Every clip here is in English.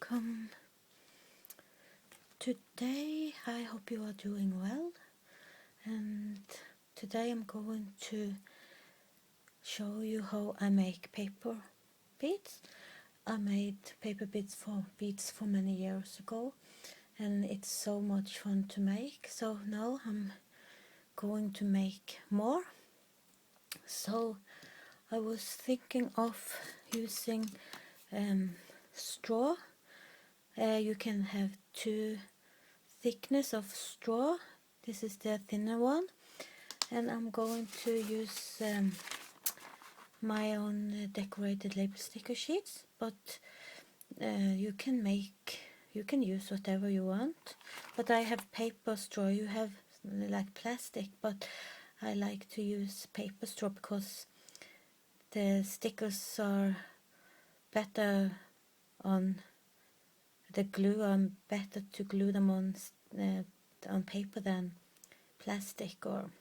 welcome. Today I hope you are doing well, and today I'm going to show you how I make paper beads. I made paper beads for many years ago, and it's so much fun to make, so now I'm going to make more. So I was thinking of using straw. You can have two thickness of straw. This is the thinner one, and I'm going to use my own decorated label sticker sheets, but you can use whatever you want. But I have paper straw. You have like plastic, but I like to use paper straw because the stickers are better on the glue. I'm better to glue them on paper than plastic. Or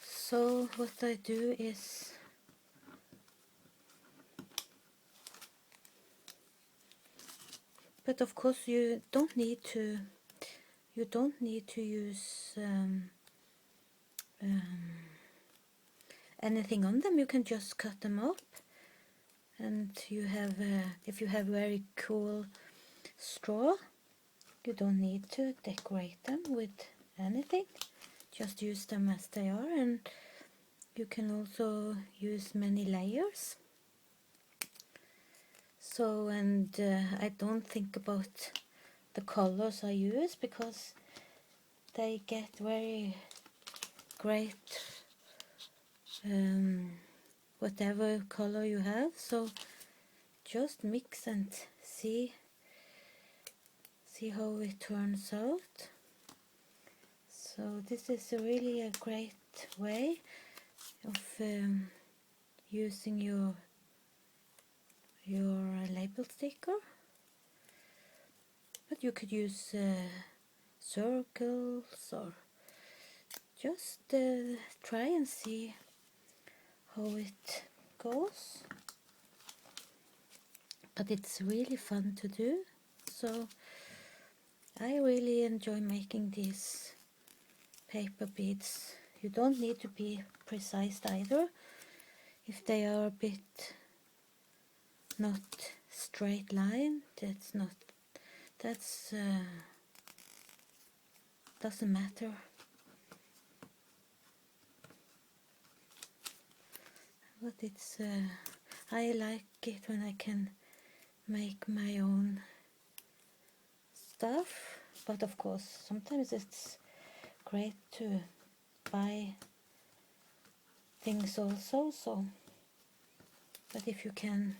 so what I do is but of course you don't need to use anything on them. You can just cut them up, and you have if you have very cool straw, you don't need to decorate them with anything. Just use them as they are, and you can also use many layers. So, and I don't think about the colors I use because they get very great whatever color you have. So just mix and see how it turns out. So this is really a great way of using your label sticker. But you could use circles, or just try and see how it goes. But it's really fun to do, so I really enjoy making these paper beads. You don't need to be precise either. If they are a bit not straight line, doesn't matter. But it's I like it when I can make my own stuff, but of course sometimes it's great to buy things also. So but if you can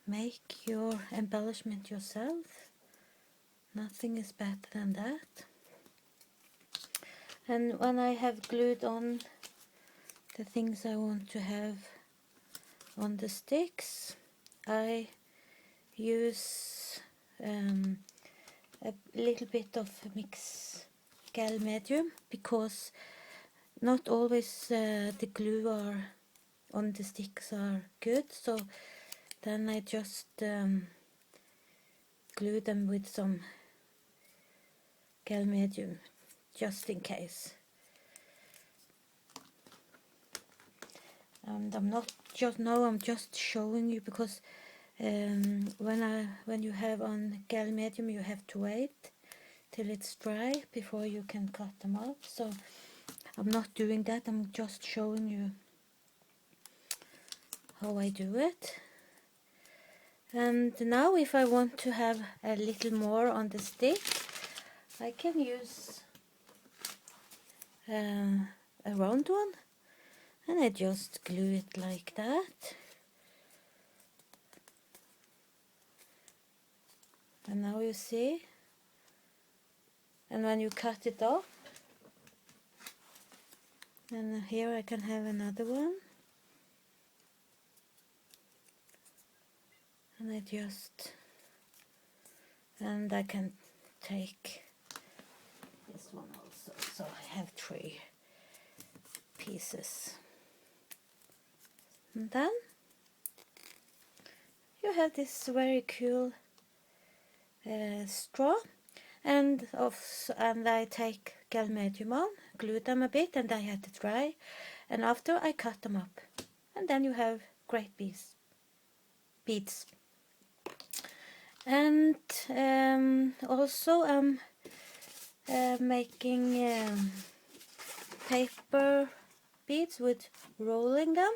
make your embellishment yourself, nothing is better than that. And when I have glued on the things I want to have on the sticks, I use a little bit of mix gal medium, because not always the glue on the sticks are good, so then I just glue them with some gal medium just in case. And I'm just showing you because when you have on gal medium, you have to wait till it's dry before you can cut them up. So I'm not doing that. I'm just showing you how I do it. And now if I want to have a little more on the stick, I can use a round one, and I just glue it like that. And now you see, and when you cut it up, and here I can have another one, and I can take this one also, so I have 3 pieces. And then you have this very cool straw, and I take gel medium on, glue them a bit, and I had to dry, and after I cut them up, and then you have great beads. And also I'm making paper beads with rolling them,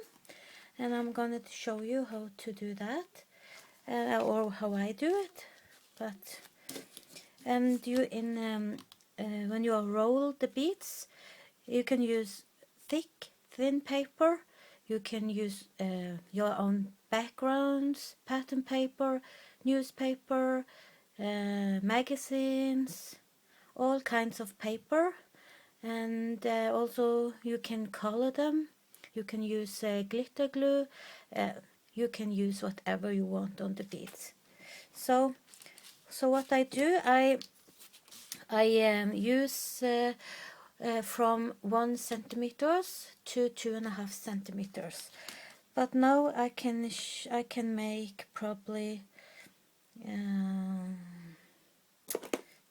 and I'm gonna show you how to do that, or how I do it. But and you when you roll the beads, you can use thin paper. You can use your own backgrounds, pattern paper, newspaper, magazines, all kinds of paper. And also you can color them. You can use glitter glue. You can use whatever you want on the beads. So what I do, I use from 1 centimeters to 2.5 centimeters. But now I can make probably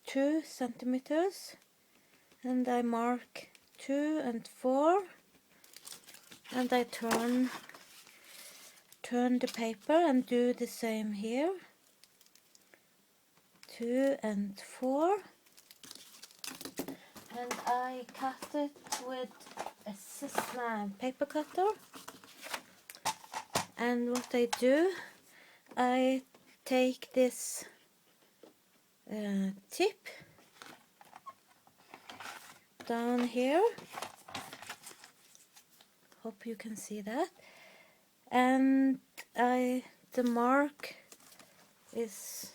2 centimeters, and I mark 2 and 4, and I turn the paper and do the same here. 2 and 4, and I cut it with a paper cutter. And what I do, I take this tip down here, hope you can see that, and the mark is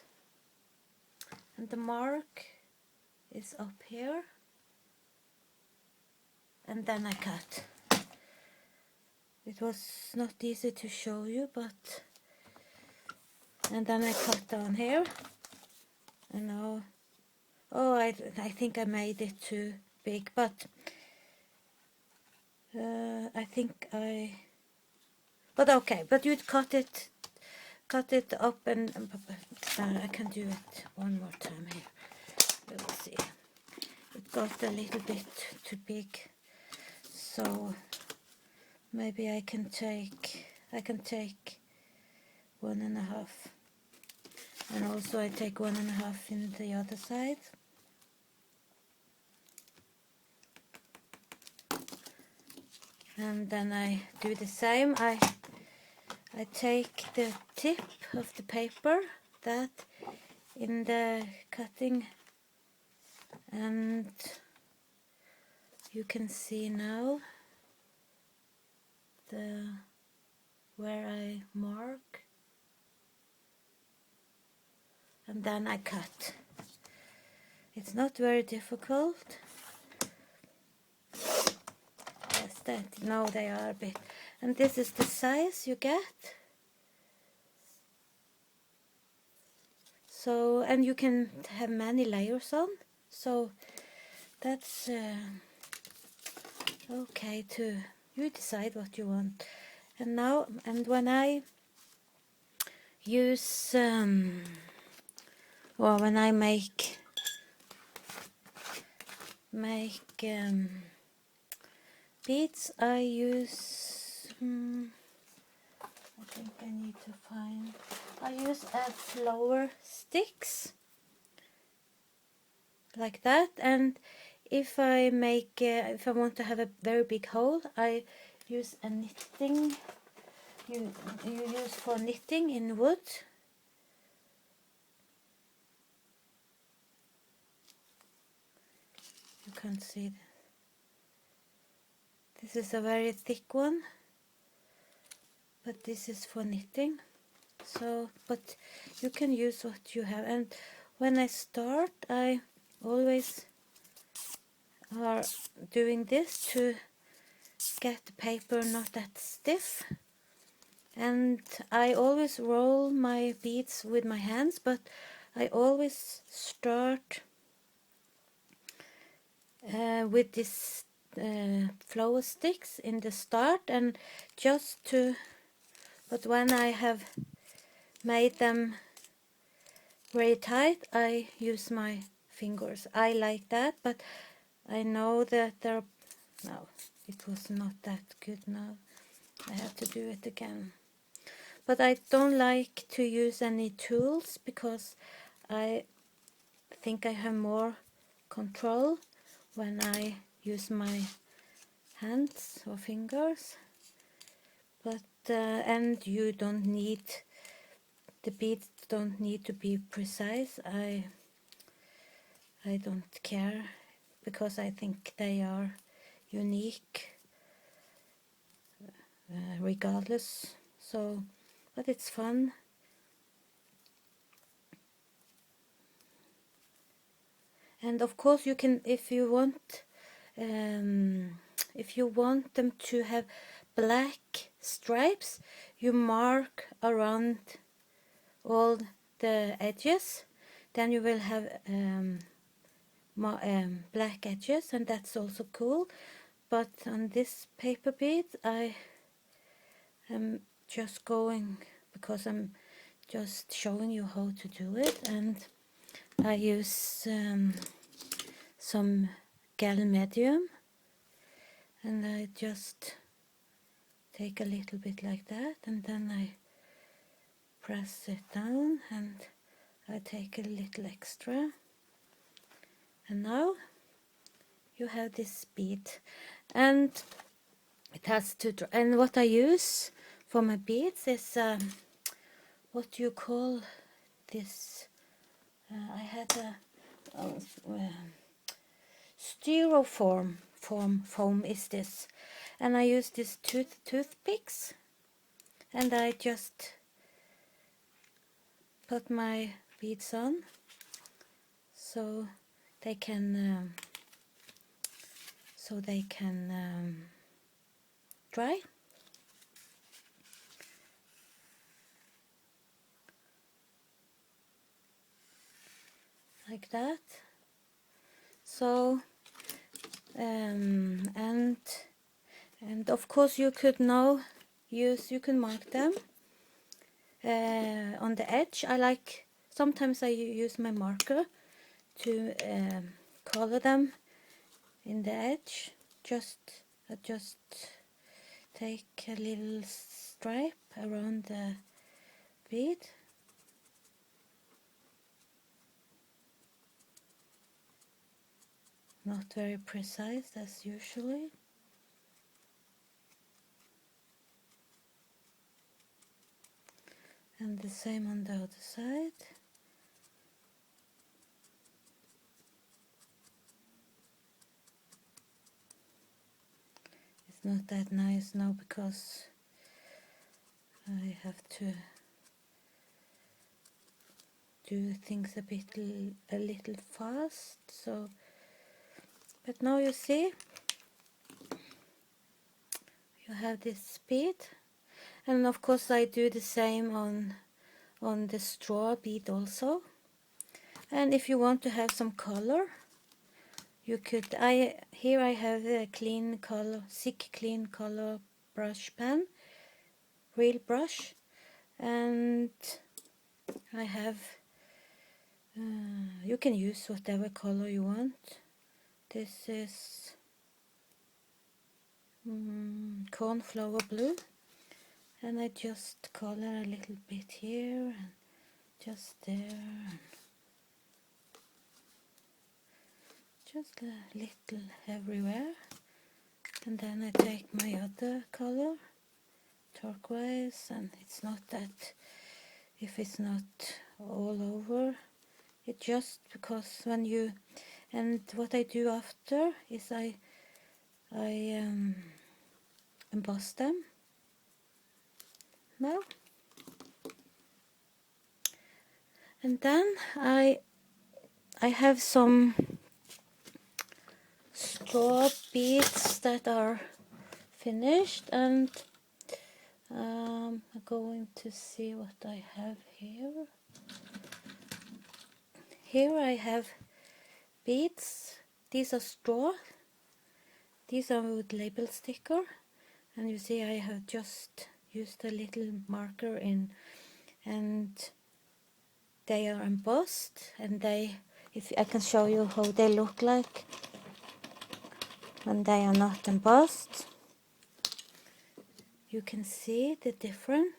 up here, and then I cut. It was not easy to show you, but and then I cut down here, and now I think I made it too big, but I think but okay, but you'd cut it up, and I can do it one more time here. We'll see. It got a little bit too big, so maybe I can take 1.5, and also I take 1.5 in the other side. And then I do the same. I take the tip of the paper that in the cutting, and you can see now where I mark, and then I cut. It's not very difficult. Yes, no, they are a bit. And this is the size you get. So, and you can have many layers on. So that's okay too. You decide what you want. And now, and when I use or when I make beads, I use I think I need to find. I use flower sticks like that, and if I want to have a very big hole, I use a knitting. You use for knitting in wood. You can't see this. This is a very thick one, but this is for knitting. So, but you can use what you have. And when I start, I always are doing this to get the paper not that stiff. And I always roll my beads with my hands, but I always start with this flower sticks in the start, and just to, but when I have made them very tight, I use my fingers. I like that, but I know that no, it was not that good now. I have to do it again. But I don't like to use any tools because I think I have more control when I use my hands or fingers. But and you don't need, the beads don't need to be precise. I don't care because I think they are unique regardless. So, but it's fun. And of course you can, if you want them to have black stripes, you mark around all the edges, then you will have black edges, and that's also cool. But on this paper bead I am just going, because I'm just showing you how to do it, and I use some gel medium, and I just take a little bit like that, and then I press it down, and I take a little extra, and now you have this bead. And it has to dry. And what I use for my beads is what do you call this? I had a styrofoam foam is this, and I use this toothpicks, and I just put my beads on so they can dry. Like that. So and of course you could now use, you can mark them on the edge. Sometimes I use my marker to color them in the edge. I just take a little stripe around the bead. Not very precise as usually. And the same on the other side. It's not that nice now because I have to do things a little fast. So, but now you see, you have this bead, and of course I do the same on the straw bead also. And if you want to have some color, you could. Here I have a clean color brush pen, real brush, and I have. You can use whatever color you want. This is cornflower blue, and I just color a little bit here and just there, and just a little everywhere. And then I take my other color, turquoise, and it's not that, if it's not all over, it just because when you, and what I do after is I emboss them now, and then I have some straw beads that are finished, and I'm going to see what I have here. Here I have beads. These are straw. These are with Labelsticker, and you see I have just used a little marker in and they are embossed, and if I can show you how they look like when they are not embossed. You can see the difference,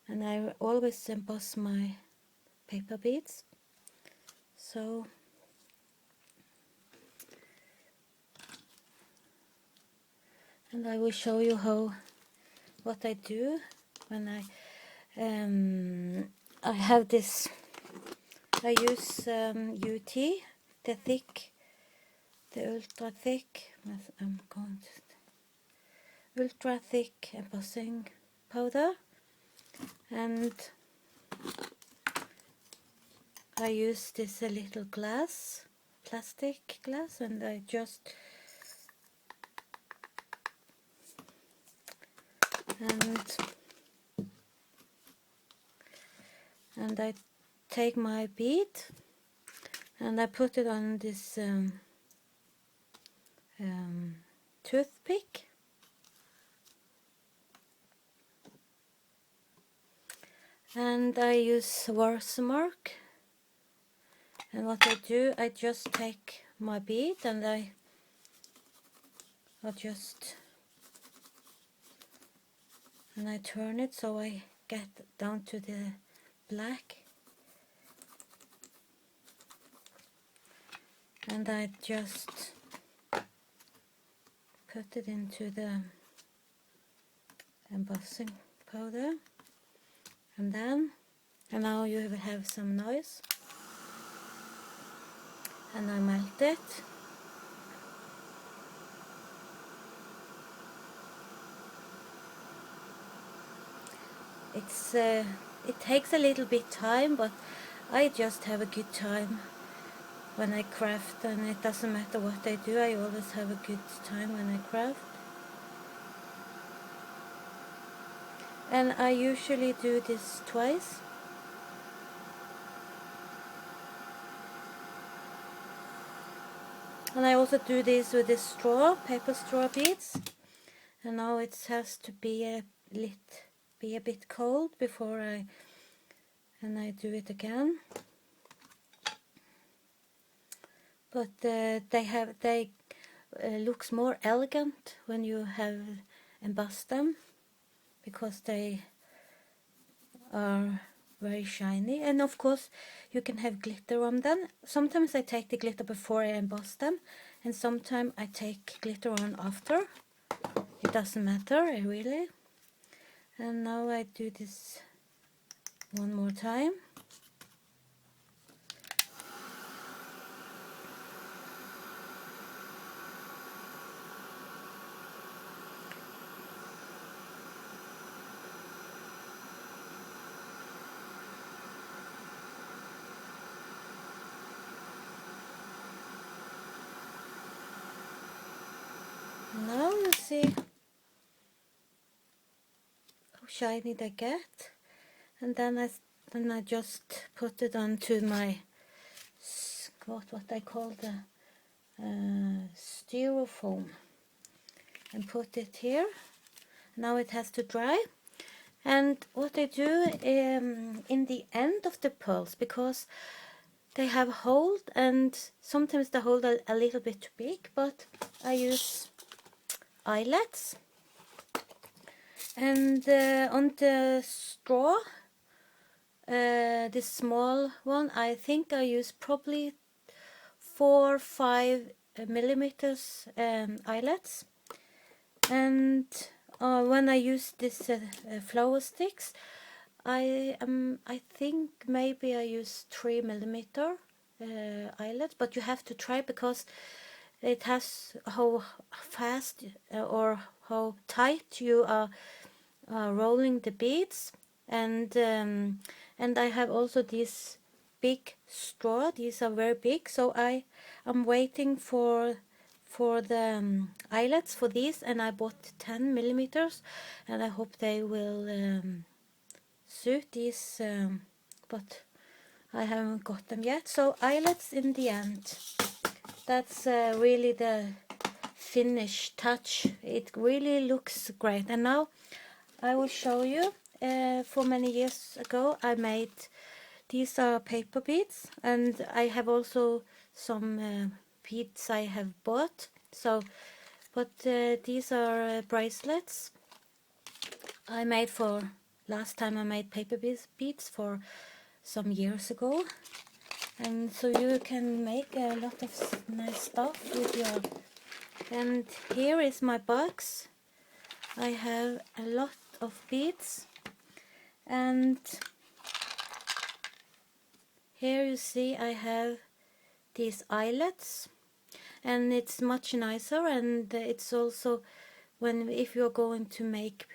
and I always emboss my paper beads. So and I will show you what I do when I have this. I use UT, the ultra thick. I'm going to ultra thick embossing powder, and I use this little plastic glass, and I just and I take my bead and I put it on this toothpick, and I use watermark. And what I do, I just take my bead and I turn it so I get down to the black, and I just put it into the embossing powder, and now you will have some noise, and I melt it. It takes a little bit time, but I just have a good time when I craft, and it doesn't matter what I do, I always have a good time when I craft. And I usually do this twice. And I also do this with this paper straw beads. And now it has to be a bit cold before I do it again. But they looks more elegant when you have embossed them, because they are very shiny. And of course you can have glitter on them. Sometimes I take the glitter before I emboss them, and sometimes I take glitter on after. It doesn't matter really. And now I do this one more time. Now you see how shiny they get, and then I just put it onto my what I call the styrofoam, and put it here. Now it has to dry. And what I do in the end of the pearls, because they have a hole, and sometimes the hole are a little bit too big, but I use eyelets. And on the straw, this small one, I think I use probably 4 or 5 millimeters eyelets. And when I use this flower sticks, I think maybe I use 3 millimeter eyelets, but you have to try, because it has how fast or how tight you are rolling the beads. And I have also these big straw. These are very big, so I am waiting for the eyelets for these, and I bought 10 millimeters, and I hope they will suit these, but I haven't got them yet. So eyelets in the end. That's really the finish touch. It really looks great. And now I will show you for many years ago I made, these are paper beads, and I have also some beads I have bought. So, but these are bracelets I made for, last time I made paper beads for some years ago. And so you can make a lot of nice stuff with your, and here is my box. I have a lot of beads, and here you see I have these eyelets, and it's much nicer, and it's also if you're going to make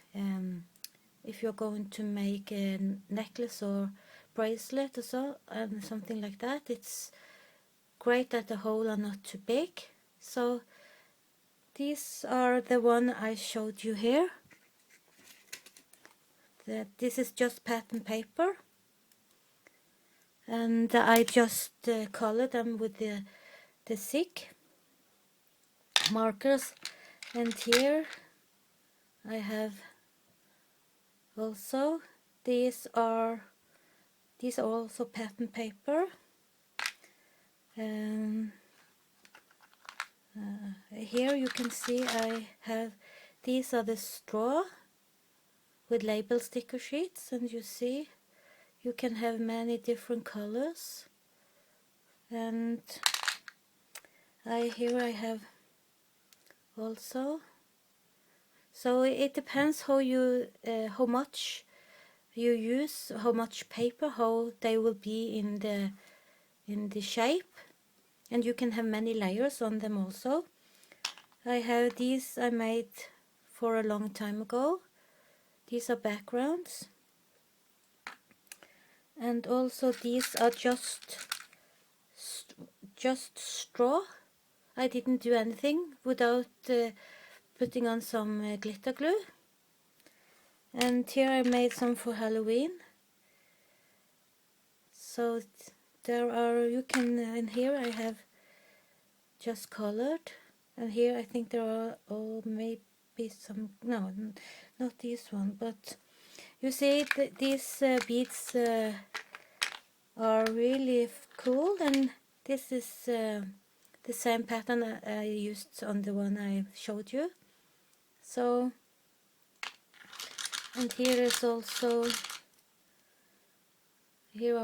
a necklace or bracelet or so, and something like that, it's great that the hole are not too big. So these are the one I showed you here. This is just pattern paper, and I just color them with the thick markers. And here I have also, these are also pattern paper. Here you can see I have, these are the straw with label sticker sheets, and you see you can have many different colors. And here I have also, so it depends how much you use, how much paper, how they will be in the shape, and you can have many layers on them also. I have these I made for a long time ago. These are backgrounds, and also these are just straw. I didn't do anything without putting on some glitter glue. And here I made some for Halloween. So there are, you can, and here I have just colored, and here I think there are, oh, maybe some, no, not this one, but you see these beads are really cool, and this is the same pattern I used on the one I showed you. So, and here are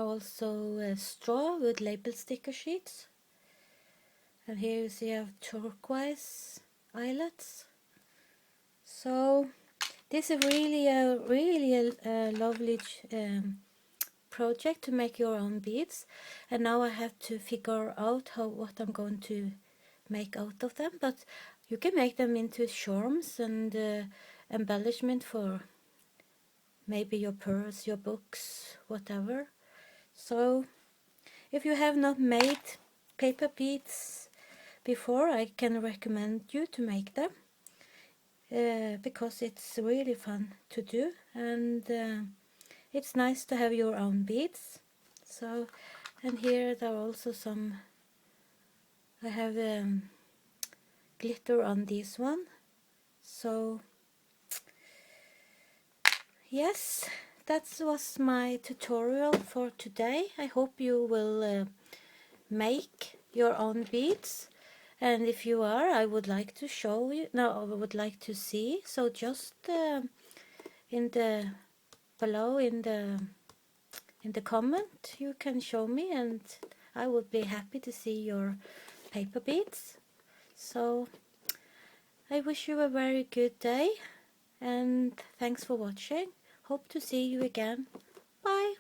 also straw with label sticker sheets, and here you see I have turquoise eyelets. So this is really a lovely project to make your own beads, and now I have to figure out what I'm going to make out of them. But you can make them into charms and embellishment for maybe your purse, your books, whatever. So if you have not made paper beads before, I can recommend you to make them, because it's really fun to do, and it's nice to have your own beads. So, and here there are also some, I have glitter on this one. So yes, that was my tutorial for today. I hope you will make your own beads, and if you are, I would like to show you, no, I would like to see. So just below in the comment you can show me, and I would be happy to see your paper beads. So I wish you a very good day, and thanks for watching. Hope to see you again. Bye.